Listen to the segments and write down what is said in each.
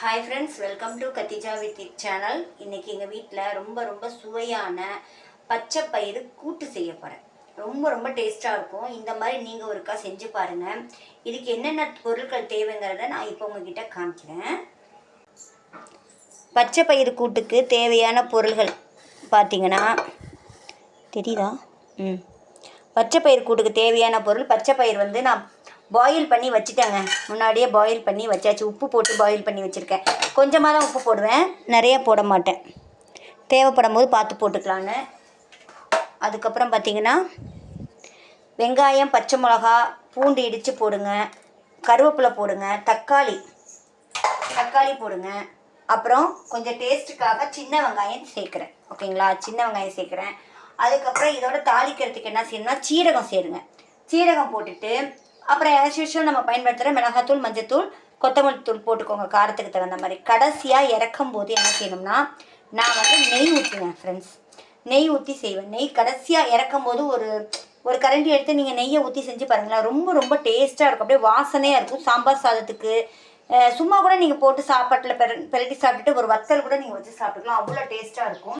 Hi friends, welcome to Khadija with channel. இன்றைக்கி எங்கள் வீட்டில் ரொம்ப சுவையான பச்சை பயிறு கூட்டு செய்ய போகிறேன். ரொம்ப டேஸ்ட்டாக இருக்கும். இந்த மாதிரி நீங்கள் ஒருக்கா செஞ்சு பாருங்கள். இதுக்கு என்னென்ன பொருட்கள் தேவைங்கிறத நான் இப்போ உங்ககிட்ட காமிக்கிறேன். பச்சை பயிறு கூட்டுக்கு தேவையான பொருள்கள் பார்த்திங்கன்னா தெரியுதா? பச்சை பயிறு கூட்டுக்கு தேவையான பொருள், பச்சை பயிர் நான் பாயில் பண்ணி வச்சுட்டேங்க. முன்னாடியே பாயில் பண்ணி வச்சாச்சு. உப்பு போட்டு பாயில் பண்ணி வச்சுருக்கேன். கொஞ்சமாக தான் உப்பு போடுவேன், நிறைய போட மாட்டேன். தேவைப்படும் போது பார்த்து போட்டுக்கலான்னு. அதுக்கப்புறம் பார்த்திங்கன்னா வெங்காயம், பச்சை மிளகா, பூண்டு இடித்து போடுங்க, கருவேப்பிலை போடுங்க, தக்காளி போடுங்க. அப்புறம் கொஞ்சம் டேஸ்ட்டுக்காக சின்ன வெங்காயம் சேர்க்குறேன். ஓகேங்களா? சின்ன வெங்காயம் சேர்க்குறேன். அதுக்கப்புறம் இதோட தாளிக்கிறதுக்கு என்ன செய்யணும்னா சீரகம் சேருங்க. சீரகம் போட்டுட்டு அப்புறம் ஆஸ் யூஷுவல் நம்ம பயன்படுத்துகிற மிளகாத்தூள், மஞ்சத்தூள், கொத்தமல்லி தூள் போட்டுக்கோங்க காரத்துக்கு தகுந்த மாதிரி. கடைசியாக இறக்கும் போது என்ன செய்யணும்னா நான் நெய் ஊற்றுவேன் ஃப்ரெண்ட்ஸ். நெய் ஊற்றி செய்வேன். நெய் கடைசியாக இறக்கும் போது ஒரு கரண்டி எடுத்து நீங்கள் நெய்யை ஊற்றி செஞ்சு பாருங்களேன். ரொம்ப டேஸ்ட்டாக இருக்கும். அப்படியே வாசனையாக இருக்கும். சாம்பார் சாதத்துக்கு சும்மா கூட நீங்கள் போட்டு சாப்பாட்டில் பெரட்டி சாப்பிட்டுட்டு ஒரு வத்தல் கூட நீங்கள் வச்சு சாப்பிட்டுக்கலாம். அவ்வளோ டேஸ்ட்டாக இருக்கும்.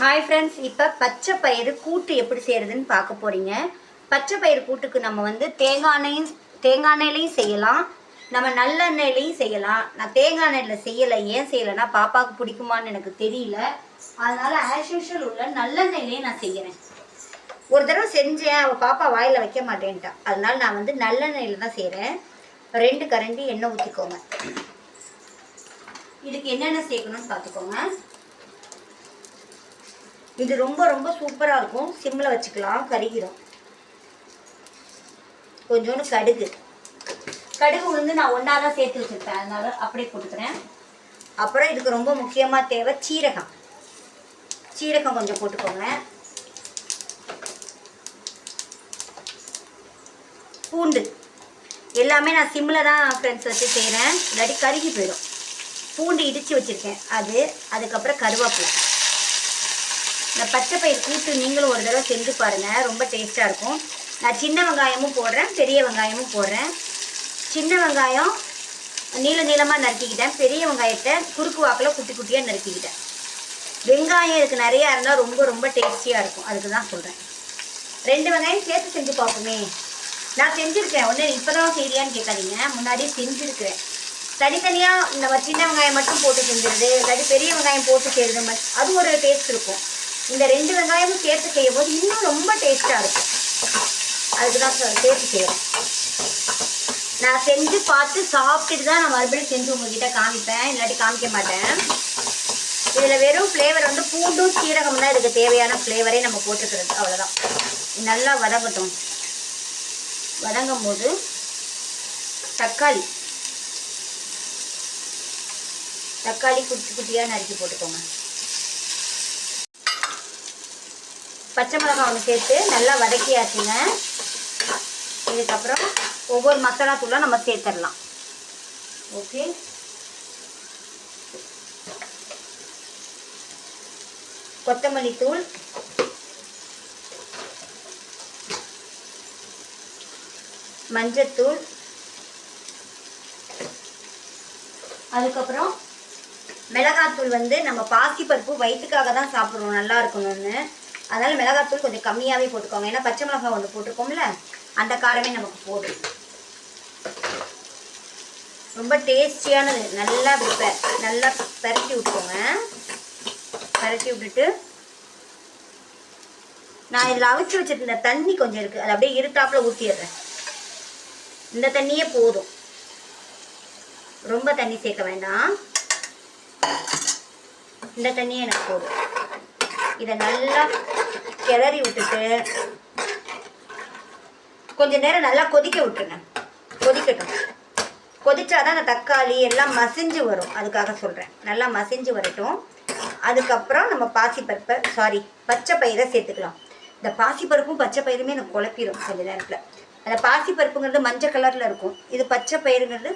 ஹாய் ஃப்ரெண்ட்ஸ், இப்போ பச்சை பயிறு கூட்டு எப்படி செய்கிறதுன்னு பார்க்க போகிறீங்க. பச்சை பயிறு கூட்டுக்கு நம்ம தேங்காய் எண்ணெயிலையும் செய்யலாம், நம்ம நல்லெண்ணெயிலையும் செய்யலாம். நான் தேங்காய் எண்ணெயில் செய்யலை. ஏன் செய்யலைன்னா பாப்பாவுக்கு பிடிக்குமான்னு எனக்கு தெரியல. அதனால் ஆஸ் யூஷுவல் உள்ள நல்லெண்ணெயிலையே நான் செய்கிறேன். ஒரு தடவை செஞ்சேன், அவள் பாப்பா வாயில் வைக்க மாட்டேன்ட்டா. அதனால் நான் நல்லெண்ணெயில் தான் செய்கிறேன். 2 கரண்டி எண்ணெய் ஊற்றிக்கோங்க. இதுக்கு என்னென்ன சேர்க்கணும்னு பார்த்துக்கோங்க. இது ரொம்ப சூப்பராக இருக்கும். சிம்மில் வச்சுக்கலாம், கருகிடும். கொஞ்சோண்டு கடுகு உளுந்து நான் ஒன்றா தான் சேர்த்து வச்சுருப்பேன், அதனால அப்படியே போட்டுக்கிறேன். அப்புறம் இதுக்கு ரொம்ப முக்கியமாக தேவை சீரகம் கொஞ்சம் போட்டுக்கோங்க. பூண்டு எல்லாமே நான் சிம்மில் தான் ஃப்ரெண்ட்ஸ் வச்சு செய்கிறேன், இல்லாட்டி கருகி போயிடும். பூண்டு இடித்து வச்சுருக்கேன் அதுக்கப்புறம் கருவேப்பிலை. இந்த பச்சை பயிறு கூட்டு நீங்களும் ஒரு தடவை செஞ்சு பாருங்கள், ரொம்ப டேஸ்ட்டாக இருக்கும். நான் சின்ன வெங்காயமும் போடுறேன், பெரிய வெங்காயமும் போடுறேன். சின்ன வெங்காயம் நீளமாக நறுக்கிக்கிட்டேன், பெரிய வெங்காயத்தை குறுக்கு வாக்கில் குட்டியாக நறுக்கிக்கிட்டேன். வெங்காயம் இதுக்கு நிறையா இருந்தால் ரொம்ப டேஸ்டியாக இருக்கும், அதுக்கு தான் சொல்கிறேன். 2 வெங்காயம் சேர்த்து செஞ்சு பார்ப்போமே. நான் செஞ்சுருக்கேன், ஒன்று இப்போ தான் செய்யறியான்னு கேட்காதீங்க, முன்னாடியே செஞ்சுருக்கிறேன். தனித்தனியாக நம்ம சின்ன வெங்காயம் மட்டும் போட்டு செஞ்சுருது, இல்லாட்டி பெரிய வெங்காயம் போட்டு செய்கிறது, அது ஒரு டேஸ்ட் இருக்கும். இந்த 2 வெங்காயமும் சேர்த்து செய்யும் போது இன்னும் ரொம்ப டேஸ்ட்டாக இருக்கும். அதுக்கு தான் சேர்த்து செய்கிறேன். நான் செஞ்சு பார்த்து சாப்பிட்டுட்டு தான் நான் மறுபடியும் செஞ்சு உங்ககிட்ட காமிப்பேன், இல்லாட்டி காமிக்க மாட்டேன். இதில் வெறும் ஃப்ளேவர் பூண்டும் சீரகம் தான் இதுக்கு தேவையான ஃப்ளேவரே நம்ம போட்டுக்கிறது, அவ்வளோதான். நல்லா வதங்கட்டும். வதங்கும் போது தக்காளி குட்டியாக நறுக்கி போட்டுக்கோங்க. பச்சை மிளகாய் ஒன்று சேர்த்து நல்லா வதக்கியாச்சுங்க. இதுக்கப்புறம் ஒவ்வொரு மசாலா தூளாக நம்ம சேர்த்துடலாம். ஓகே, கொத்தமல்லி தூள், மஞ்சத்தூள், அதுக்கப்புறம் மிளகாத்தூள். நம்ம பாசிப்பருப்பு வயிற்றுக்காக தான் சாப்பிட்றோம், நல்லா இருக்கணும்னு. அதனால் மிளகாத்தூள் கொஞ்சம் கம்மியாகவே போட்டுக்கோங்க. ஏன்னா பச்சை மிளகாய் ஒன்று போட்டிருக்கோம்ல, அந்த காரமே நமக்கு போதும். ரொம்ப டேஸ்டியானது. நல்லா பரட்டி விட்டுக்கோங்க. பரட்டி விட்டுட்டு நான் இதில் அவிச்சு வச்சுருந்த தண்ணி கொஞ்சம் இருக்குது, அது அப்படியே இருட்டாப்பில் ஊற்றிடுறேன். இந்த தண்ணியே போதும், ரொம்ப தண்ணி சேர்க்க வேண்டாம். இந்த தண்ணியே எனக்கு போதும். இதை நல்லா கிளறி விட்டுட்டு கொஞ்சம் நேரம் நல்லா கொதிக்க விட்டுருங்க. கொதிச்சாதான் அந்த தக்காளி எல்லாம் மசிஞ்சு வரும், அதுக்காக சொல்கிறேன். நல்லா மசிஞ்சு வரட்டும். அதுக்கப்புறம் நம்ம பச்சை பயிரை சேர்த்துக்கலாம். இந்த பாசிப்பருப்பும் பச்சை பயிருமே எனக்கு குழப்பிடும் கொஞ்சம் நேரத்தில். அந்த பாசிப்பருப்புங்கிறது மஞ்சள் கலரில் இருக்கும், இது பச்சை பயிருங்கிறது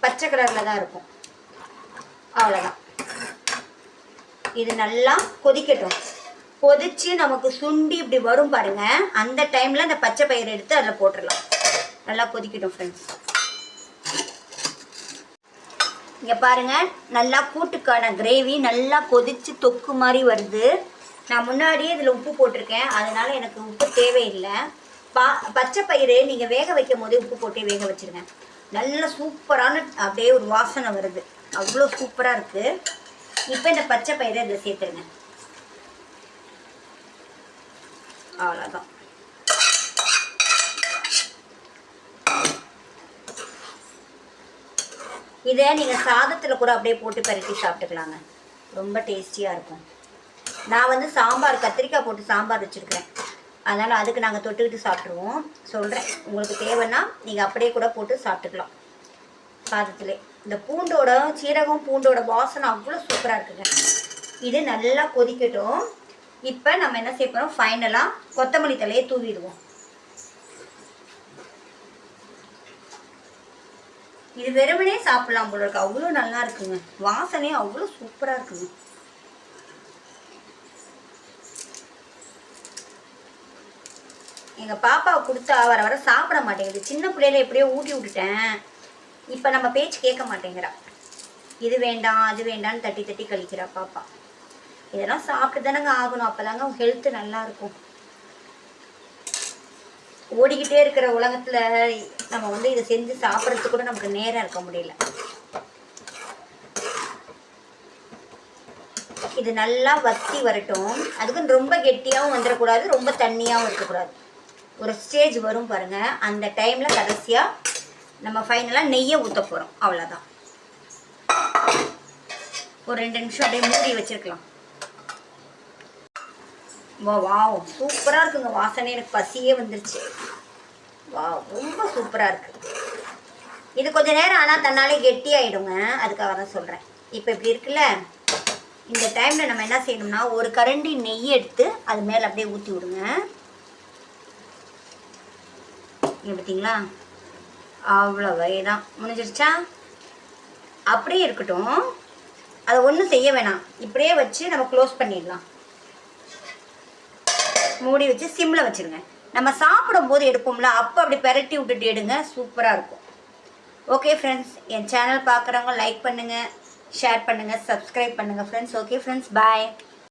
பச்சை கலரில் தான் இருக்கும். அவ்வளோதான். இது நல்லா கொதிக்கட்டும். கொதிச்சு நமக்கு சுண்டி இப்படி வரும் பாருங்க, அந்த டைமில் அந்த பச்சை பயிரை எடுத்து அதில் போட்டுடலாம். நல்லா கொதிக்கட்டும் ஃப்ரெண்ட்ஸ். இங்கே பாருங்கள், நல்லா கூட்டுக்கான கிரேவி நல்லா கொதித்து தொக்கு மாதிரி வருது. நான் முன்னாடியே இதில் உப்பு போட்டிருக்கேன், அதனால் எனக்கு உப்பு தேவையில்லை. பச்சை பயிறு நீங்கள் வேக வைக்கும் போதே உப்பு போட்டு வேக வச்சுருங்க. நல்ல சூப்பரான அப்படியே ஒரு வாசனை வருது, அவ்வளோ சூப்பராக இருக்குது. இப்போ இந்த பச்சை பயிரை இதில் சேர்த்துருங்க. அவ்வளோதான். இதை நீங்கள் சாதத்தில் கூட அப்படியே போட்டு பரட்டி சாப்பிட்டுக்கலாங்க, ரொம்ப டேஸ்டியாக இருக்கும். நான் வந்து சாம்பார் கத்திரிக்காய் போட்டு சாம்பார் வச்சுருக்கிறேன், அதனால் அதுக்கு நாங்கள் தொட்டுக்கிட்டு சாப்பிட்ருவோம். சொல்கிறேன், உங்களுக்கு தேவைன்னா நீங்கள் அப்படியே கூட போட்டு சாப்பிட்டுக்கலாம் சாதத்திலே. இந்த பூண்டோட சீரகம் பூண்டோட வாசனை அவ்வளோ சூப்பராக இருக்குங்க. இது நல்லா கொதிக்கட்டும். இப்போ நம்ம என்ன செய்ய போகிறோம், ஃபைனலாக கொத்தமல்லி தலையை தூவிடுவோம். இது வெறுமனே சாப்பிடலாம் போல இருக்கு, அவ்வளோ நல்லா இருக்குங்க, வாசனையும் அவ்வளோ சூப்பராக இருக்குங்க. எங்கள் பாப்பாவை கொடுத்தா வர வர சாப்பிட மாட்டேங்குது. சின்ன பிள்ளையில எப்படியோ ஊட்டி விட்டுட்டேன், இப்போ நம்ம பேச்சு கேட்க மாட்டேங்கிறா. இது வேண்டாம் அது வேண்டான்னு தட்டி தட்டி கழிக்கிறா பாப்பா. இதெல்லாம் சாப்பிட்டு தானேங்க ஆகணும், அப்போ தாங்க ஹெல்த்து நல்லாயிருக்கும். ஓடிக்கிட்டே இருக்கிற உலகத்தில் நம்ம வந்து இதை செஞ்சு சாப்பிட்றதுக்கு கூட நமக்கு நேரம் இருக்க முடியல. இது நல்லா வத்தி வரட்டும். அதுக்கு ரொம்ப கெட்டியாகவும் வந்துடக்கூடாது, ரொம்ப தண்ணியாகவும் இருக்கக்கூடாது. ஒரு ஸ்டேஜ் வரும் பாருங்கள், அந்த டைமில் கடைசியாக நம்ம ஃபைனலாக நெய்யை ஊற்ற போகிறோம். அவ்வளோதான். ஒரு 2 நிமிஷம் அப்படியே மூடி வச்சுருக்கலாம். வா சூப்பராக இருக்குங்க, வாசனை எனக்கு பசியே வந்துருச்சு. வா ரொம்ப சூப்பராக இருக்குது. இது கொஞ்சம் நேரம் ஆனால் தன்னாலே கெட்டியாகிடுங்க, அதுக்காக தான் சொல்கிறேன். இப்போ இப்படி இருக்குல்ல, இந்த டைமில் நம்ம என்ன செய்யணும்னா ஒரு கரண்டி நெய் எடுத்து அது மேலே அப்படியே ஊற்றி விடுங்க. இங்கே பார்த்தீங்களா, அவ்வளோவே தான், முடிஞ்சிருச்சா? அப்படியே இருக்கட்டும், அதை ஒன்றும் செய்ய வேணாம். இப்படியே வச்சு நம்ம க்ளோஸ் பண்ணிடலாம். மூடி வச்சு சிம்மில் வச்சுருங்க. நம்ம சாப்பிடும்போது எடுப்போம்ல, அப்போ அப்படி பெரட்டி விட்டுட்டு எடுங்க, சூப்பராக இருக்கும். ஓகே ஃப்ரெண்ட்ஸ், என் சேனல் பார்க்குறவங்க லைக் பண்ணுங்கள், ஷேர் பண்ணுங்கள், சப்ஸ்கிரைப் பண்ணுங்கள் ஃப்ரெண்ட்ஸ். ஓகே ஃப்ரெண்ட்ஸ், பாய்.